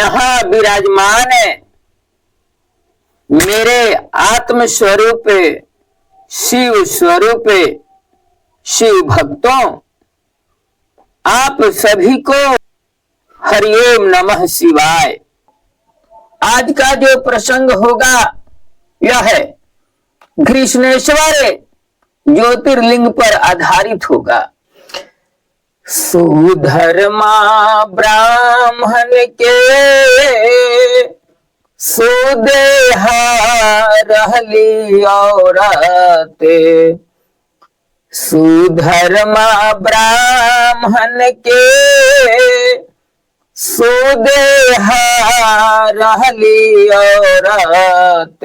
यहाँ विराजमान है मेरे आत्म स्वरूप शिव स्वरूप शिव भक्तों, आप सभी को हरिओम नमः शिवाय। आज का जो प्रसंग होगा यह है कृष्णेश्वर ज्योतिर्लिंग पर आधारित होगा। सुधर्मा ब्राह्मण के सुदेहा रहली औरत, सुधर्मा ब्राह्मण के सुदेहा रहली औरत,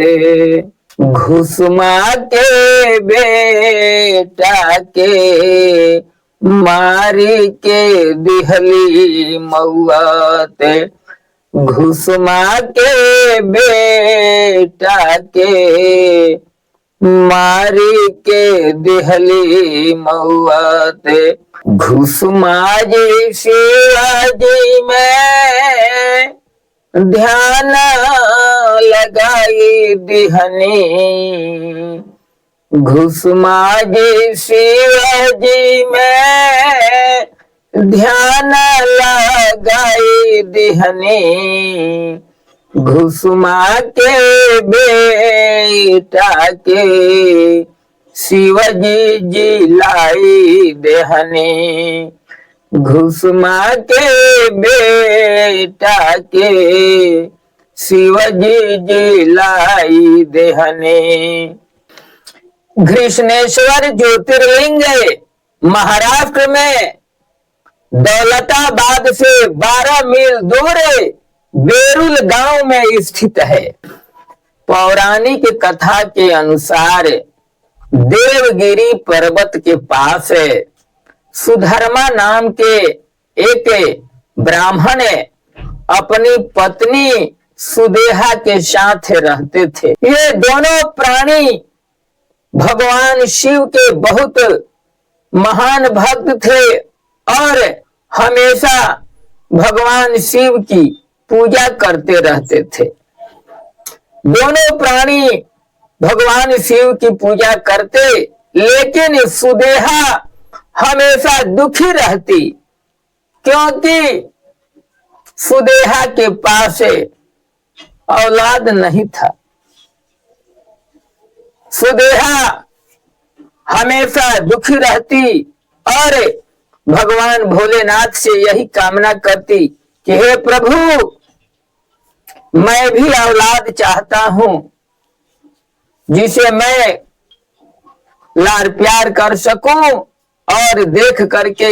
घुसमा के बेटा के मारी के दिहली मौत, घुसमा के बेटा के मारी के दिहली मौत, घुसमा जी शिवाजी में ध्यान लगाई दिहनी, घुसमा जी शिवाजी में ध्यान लगाई दिहनी, घुसमा के बेटा के शिवजी जी लाई देहनी, घुसमा के बेटा के शिवजी जी लाई देहनी। कृष्णेश्वर ज्योतिर्लिंग महाराष्ट्र में दौलताबाद से 12 मील दूर बेरुल गांव में स्थित है। पौराणिक कथा के अनुसार देवगिरी पर्वत के पास सुधर्मा नाम के एक ब्राह्मण अपनी पत्नी सुदेहा के साथ रहते थे। ये दोनों प्राणी भगवान शिव के बहुत महान भक्त थे और हमेशा भगवान शिव की पूजा करते रहते थे। दोनों प्राणी भगवान शिव की पूजा करते, लेकिन सुदेहा हमेशा दुखी रहती क्योंकि सुदेहा के पास औलाद नहीं था। सुदेहा हमेशा दुखी रहती और भगवान भोलेनाथ से यही कामना करती कि हे प्रभु, मैं भी औलाद चाहता हूं जिसे मैं लाड़ प्यार कर सकूं और देख करके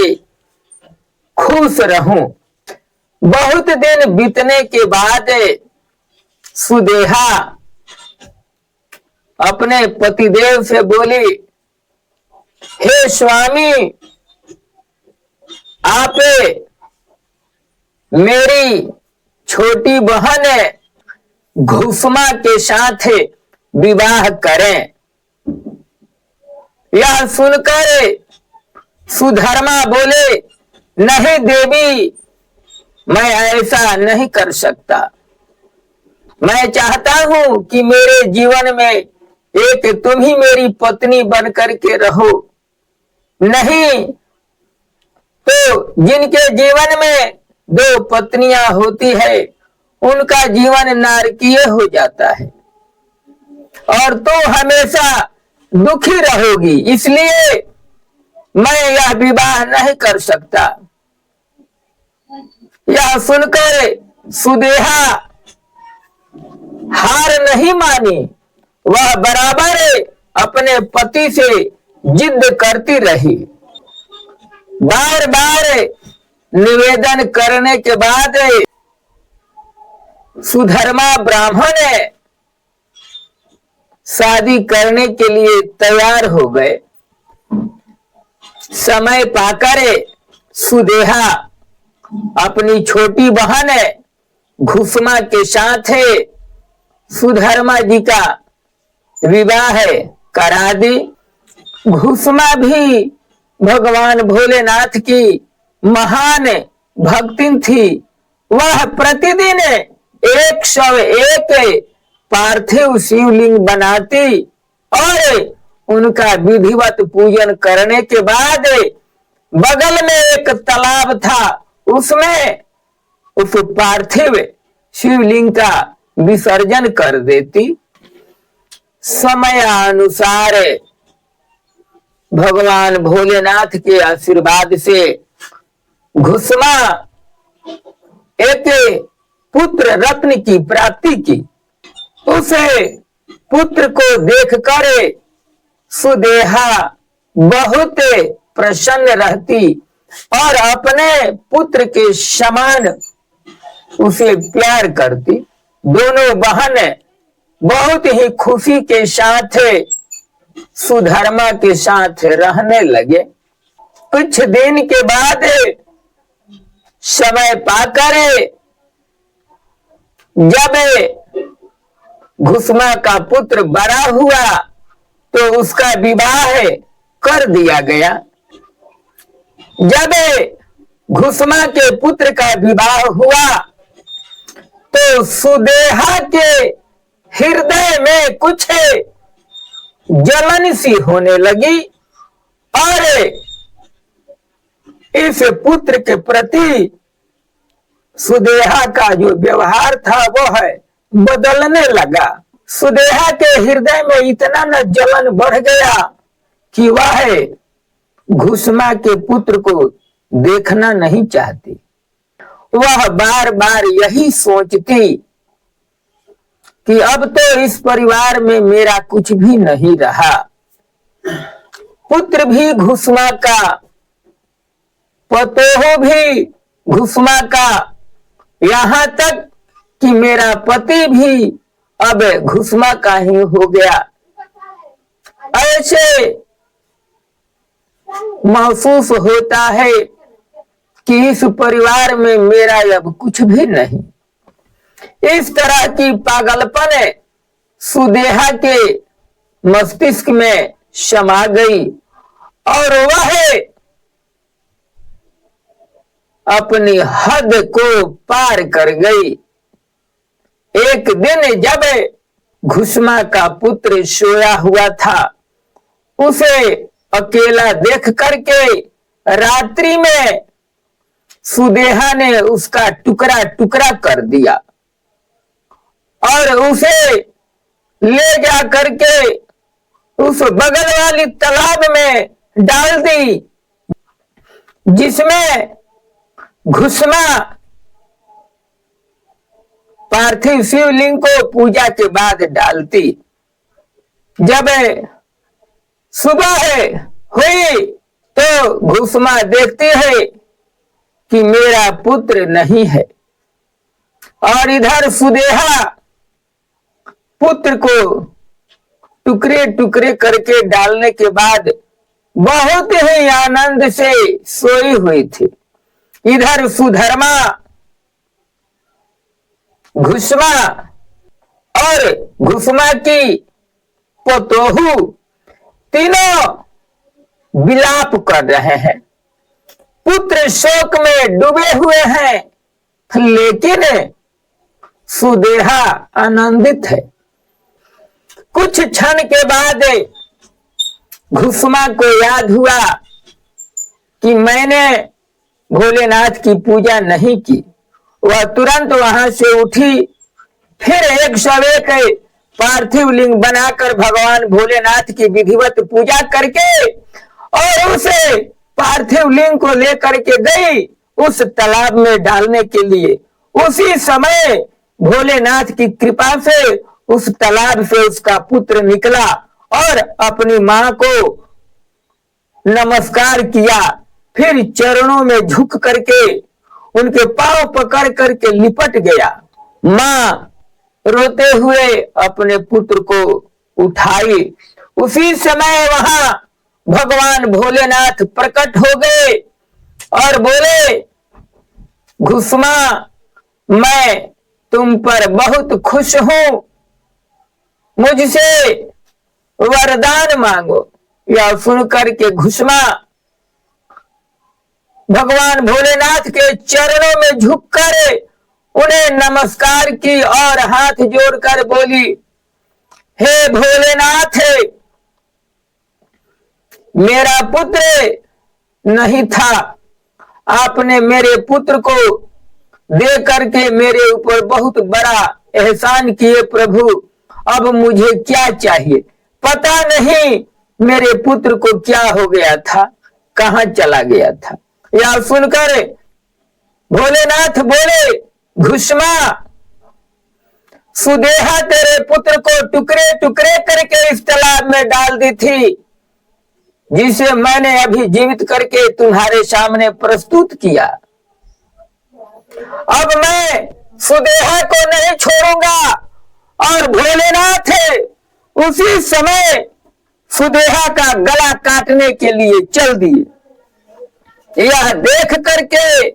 खुश रहूं। बहुत दिन बीतने के बाद सुदेहा अपने पतिदेव से बोली, हे स्वामी, आप मेरी छोटी बहन घुसमा के साथ विवाह करें। यह सुनकर सुधर्मा बोले, नहीं देवी, मैं ऐसा नहीं कर सकता। मैं चाहता हूं कि मेरे जीवन में एक तुम ही मेरी पत्नी बन करके रहो। नहीं तो जिनके जीवन में 2 पत्नियां होती है उनका जीवन नारकीय हो जाता है और तो हमेशा दुखी रहोगी, इसलिए मैं यह विवाह नहीं कर सकता। यह सुनकर सुदेहा हार नहीं मानी, वह बराबर अपने पति से जिद करती रही। बार बार निवेदन करने के बाद सुधर्मा ब्राह्मण शादी करने के लिए तैयार हो गए। समय पाकर सुदेहा अपनी छोटी बहन घुसमा के साथ सुधर्मा जी का विवाह करा दी। घुसमा भी भगवान भोलेनाथ की महान भक्तिन थी, वह प्रतिदिन 101 पार्थिव शिवलिंग बनाती और उनका विधिवत पूजन करने के बाद बगल में एक तालाब था, उसमें उस पार्थिव शिवलिंग का विसर्जन कर देती। समयानुसार भगवान भोलेनाथ के आशीर्वाद से घुसमा एक पुत्र रत्न की प्राप्ति की। उसे पुत्र को देखकर सुदेहा बहुत प्रसन्न रहती और अपने पुत्र के समान उसे प्यार करती। दोनों बहन बहुत ही खुशी के साथ सुधर्मा के साथ रहने लगे। कुछ दिन के बाद समय पाकर जब घुसमा का पुत्र बड़ा हुआ तो उसका विवाह कर दिया गया। जब घुसमा के पुत्र का विवाह हुआ तो सुदेहा के हृदय में कुछ जलन सी होने लगी और इस पुत्र के प्रति सुदेहा का जो व्यवहार था वो बदलने लगा। सुदेहा के हृदय में इतना न जलन बढ़ गया कि वह घुसमा के पुत्र को देखना नहीं चाहती। वह बार बार यही सोचती कि अब तो इस परिवार में मेरा कुछ भी नहीं रहा। पुत्र भी घुसमा का, पतोह भी घुसमा का, यहाँ तक कि मेरा पति भी अब घुसमा का ही हो गया। ऐसे महसूस होता है कि इस परिवार में मेरा अब कुछ भी नहीं। इस तरह की पागलपन सुदेहा के मस्तिष्क में समा गई और वह अपनी हद को पार कर गई। एक दिन जब घुसमा का पुत्र सोया हुआ था, उसे अकेला देख करके रात्रि में सुदेहा ने उसका टुकड़ा टुकड़ा कर दिया और उसे ले जा करके उस बगल वाली तालाब में डाल दी, जिसमें घुसमा पार्थिव शिवलिंग को पूजा के बाद डालती। जब सुबह हुई तो घुसमा देखती है कि मेरा पुत्र नहीं है और इधर सुदेहा पुत्र को टुकड़े टुकड़े करके डालने के बाद बहुत ही आनंद से सोई हुई थी। इधर सुधर्मा, घुसमा और घुसमा की पतोहू तीनों विलाप कर रहे हैं। पुत्र शोक में डूबे हुए हैं, लेकिन सुदेहा आनंदित है। कुछ क्षण के बाद घुसमा को याद हुआ कि मैंने भोलेनाथ की पूजा नहीं की। वह तुरंत वहां से उठी, फिर 101 पार्थिव लिंग बनाकर भगवान भोलेनाथ की विधिवत पूजा करके और उसे पार्थिव लिंग को लेकर के गई उस तालाब में डालने के लिए। उसी समय भोलेनाथ की कृपा से उस तालाब से उसका पुत्र निकला और अपनी मां को नमस्कार किया, फिर चरणों में झुक करके उनके पांव पकड़ करके लिपट गया। मां रोते हुए अपने पुत्र को उठाई। उसी समय वहां भगवान भोलेनाथ प्रकट हो गए और बोले, घुसमा, मैं तुम पर बहुत खुश हूं, मुझसे वरदान मांगो। यह सुनकर के घुसमा भगवान भोलेनाथ के चरणों में झुककर उन्हें नमस्कार की और हाथ जोड़कर बोली, हे भोलेनाथ, मेरा पुत्र नहीं था, आपने मेरे पुत्र को दे करके मेरे ऊपर बहुत बड़ा एहसान किए प्रभु। अब मुझे क्या चाहिए? पता नहीं मेरे पुत्र को क्या हो गया था, कहां चला गया था। यह सुनकर भोलेनाथ बोले, घुष्मा, सुदेहा तेरे पुत्र को टुकड़े टुकड़े करके इस तालाब में डाल दी थी, जिसे मैंने अभी जीवित करके तुम्हारे सामने प्रस्तुत किया। अब मैं सुदेहा को नहीं छोड़ूंगा। और भोलेनाथ उसी समय सुदेहा का गला काटने के लिए चल दिए। यह देख करके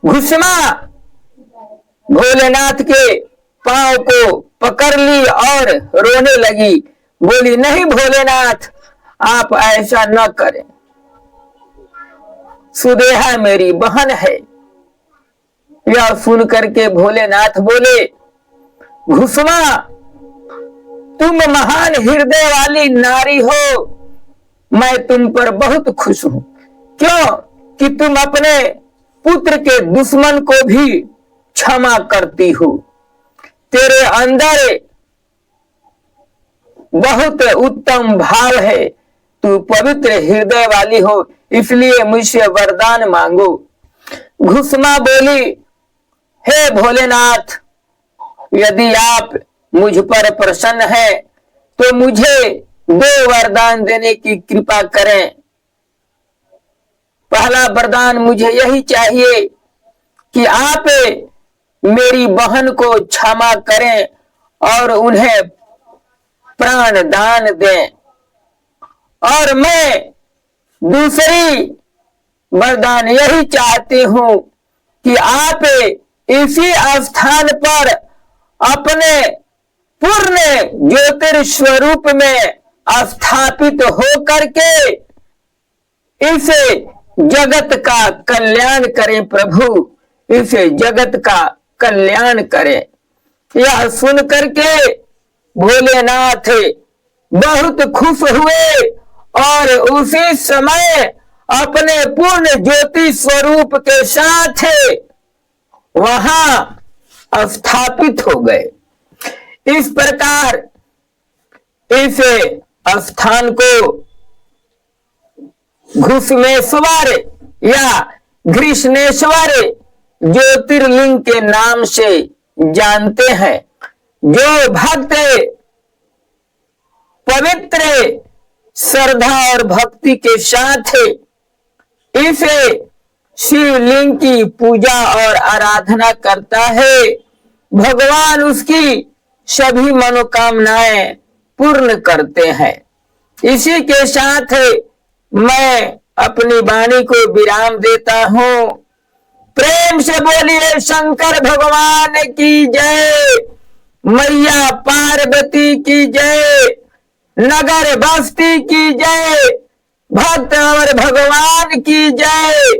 घुष्मा भोलेनाथ के पांव को पकड़ ली और रोने लगी। बोली, नहीं भोलेनाथ, आप ऐसा न करें, सुदेहा मेरी बहन है। यह सुन करके भोलेनाथ बोले, घुष्मा, तुम महान हृदय वाली नारी हो, मैं तुम पर बहुत खुश हूं। क्यों कि तुम अपने पुत्र के दुश्मन को भी क्षमा करती हो। तेरे अंदर बहुत उत्तम भाव है, तू पवित्र हृदय वाली हो, इसलिए मुझसे वरदान मांगो। घुष्मा बोली, हे भोलेनाथ, यदि आप मुझ पर प्रसन्न हैं तो मुझे 2 वरदान देने की कृपा करें। पहला वरदान मुझे यही चाहिए कि आप मेरी बहन को क्षमा करें और उन्हें प्राण दान दें। और मैं दूसरी वरदान यही चाहती हूं कि आप इसी स्थान पर अपने पूर्ण ज्योतिर्स्वरूप में स्थापित हो करके इस जगत का कल्याण करें प्रभु, इस जगत का कल्याण करें। यह सुन करके भोलेनाथ बहुत खुश हुए और उसी समय अपने पूर्ण ज्योति स्वरूप के साथ वहां स्थापित हो गए। इस प्रकार इस स्थान को घुष्मेश्वर या घृष्णेश्वर ज्योतिर्लिंग के नाम से जानते हैं। जो भक्त पवित्र श्रद्धा और भक्ति के साथ इस शिवलिंग की पूजा और आराधना करता है, भगवान उसकी सभी मनोकामनाएं पूर्ण करते हैं। इसी के साथ मैं अपनी वाणी को विराम देता हूं। प्रेम से बोलिए शंकर भगवान की जय, मैया पार्वती की जय, नगर बस्ती की जय, भक्त और भगवान की जय,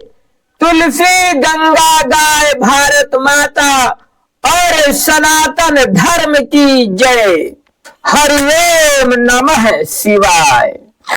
तुलसी गंगा गाय भारत माता और सनातन धर्म की जय। हरि ओम नमः शिवाय।